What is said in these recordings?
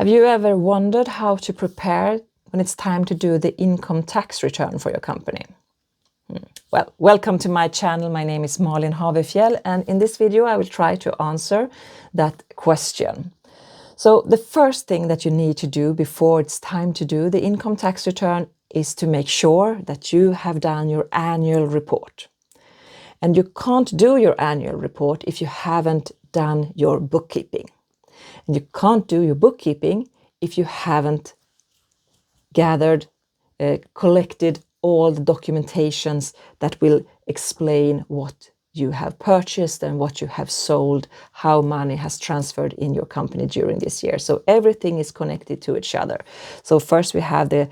Have you ever wondered how to prepare when it's time to do the income tax return for your company? Well, welcome to my channel. My name is Malin Havefjell, and in this video I will try to answer that question. So the first thing that you need to do before it's time to do the income tax return is to make sure that you have done your annual report. And you can't do your annual report if you haven't done your bookkeeping. And you can't do your bookkeeping if you haven't collected all the documentations that will explain what you have purchased and what you have sold, how money has transferred in your company during this year. So everything is connected to each other. So first we have the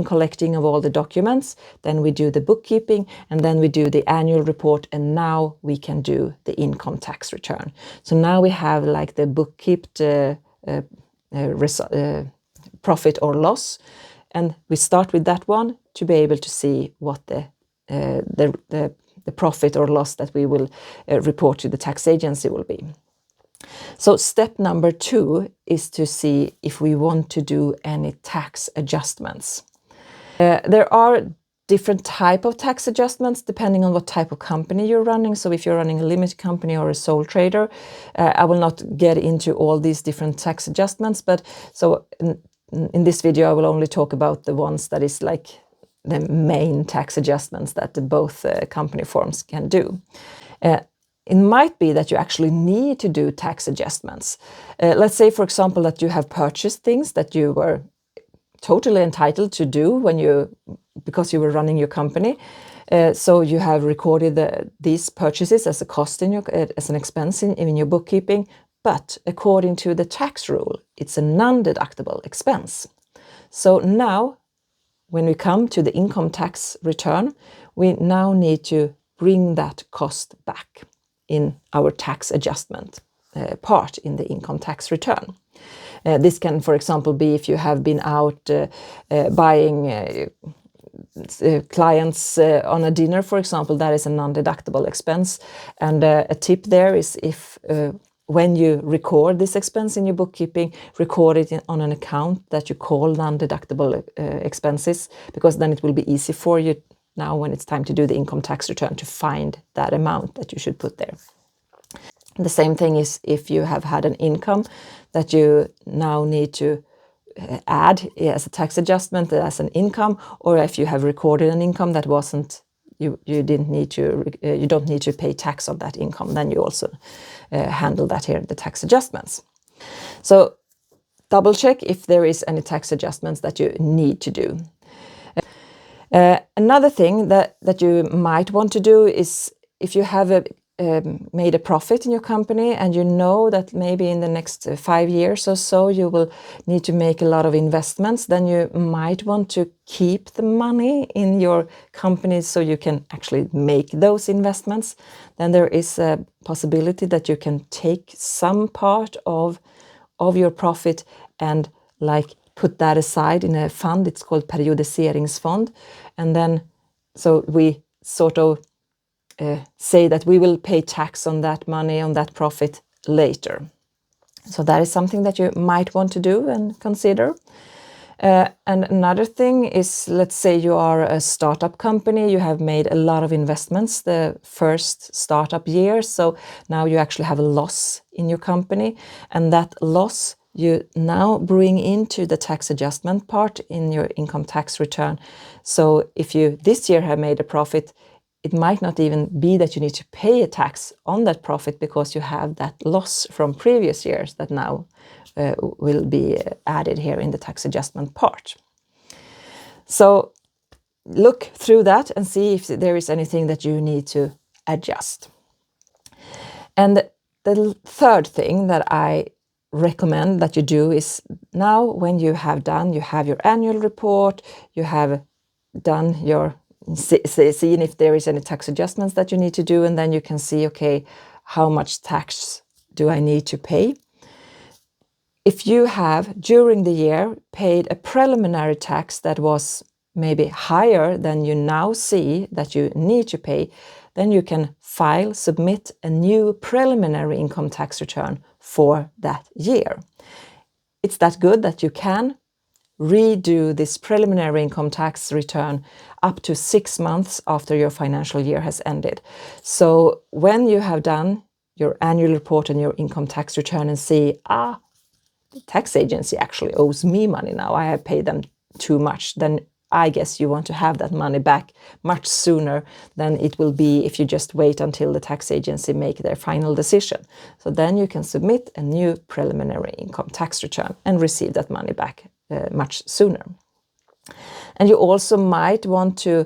collecting of all the documents, then we do the bookkeeping, and then we do the annual report, and now we can do the income tax return. So now we have like the bookkept profit or loss, and we start with that one to be able to see what the profit or loss that we will report to the tax agency will be. So step number 2 is to see if we want to do any tax adjustments. There are different type of tax adjustments depending on what type of company you're running. So if you're running a limited company or a sole trader, I will not get into all these different tax adjustments, but so in this video I will only talk about the ones that is like the main tax adjustments that both company forms can do. It might be that you actually need to do tax adjustments. Let's say, for example, that you have purchased things that you were totally entitled to do because you were running your company. So you have recorded these purchases as a cost as an expense in your bookkeeping. But according to the tax rule, it's a non-deductible expense. So now, when we come to the income tax return, we now need to bring that cost back in our tax adjustment part in the income tax return. This can, for example, be if you have been out buying clients on a dinner, for example, that is a non-deductible expense. And a tip there is if when you record this expense in your bookkeeping, record it on an account that you call non-deductible expenses, because then it will be easy for you now when it's time to do the income tax return to find that amount that you should put there. The same thing is if you have had an income that you now need to add as a tax adjustment as an income, or if you have recorded an income that wasn't, you don't need to pay tax on that income, then you also handle that here in the tax adjustments. So double check if there is any tax adjustments that you need to do. Another thing that you might want to do is if you have made a profit in your company and you know that maybe in the next 5 years or so you will need to make a lot of investments, then you might want to keep the money in your company so you can actually make those investments. Then there is a possibility that you can take some part of your profit and like put that aside in a fund. It's called periodiseringsfond. And then so we sort of say that we will pay tax on that money, on that profit later. So that is something that you might want to do and consider. And another thing is, let's say you are a startup company, you have made a lot of investments the first startup year, so now you actually have a loss in your company, and that loss you now bring into the tax adjustment part in your income tax return. So if you this year have made a profit, it might not even be that you need to pay a tax on that profit because you have that loss from previous years that now will be added here in the tax adjustment part. So look through that and see if there is anything that you need to adjust. And the third thing that I recommend that you do is now when you have your annual report, you have done your seeing if there is any tax adjustments that you need to do, and then you can see, okay, how much tax do I need to pay? If you have during the year paid a preliminary tax that was maybe higher than you now see that you need to pay, then you can submit a new preliminary income tax return for that year. it's that good that you can redo this preliminary income tax return up to 6 months after your financial year has ended. So when you have done your annual report and your income tax return and see, the tax agency actually owes me money now, I have paid them too much, then I guess you want to have that money back much sooner than it will be if you just wait until the tax agency make their final decision. So then you can submit a new preliminary income tax return and receive that money back much sooner. And you also might want to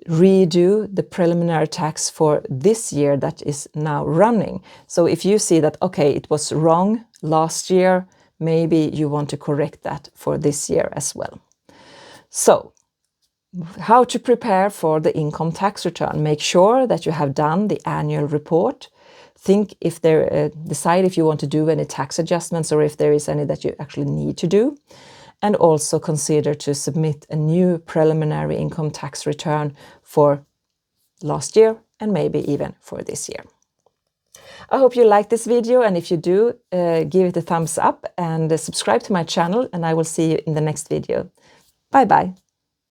redo the preliminary tax for this year that is now running. So if you see that, okay, it was wrong last year, maybe you want to correct that for this year as well. So, how to prepare for the income tax return. Make sure that you have done the annual report. Think if decide if you want to do any tax adjustments or if there is any that you actually need to do. And also consider to submit a new preliminary income tax return for last year and maybe even for this year. I hope you like this video, and if you do, give it a thumbs up and subscribe to my channel, and I will see you in the next video. Bye bye.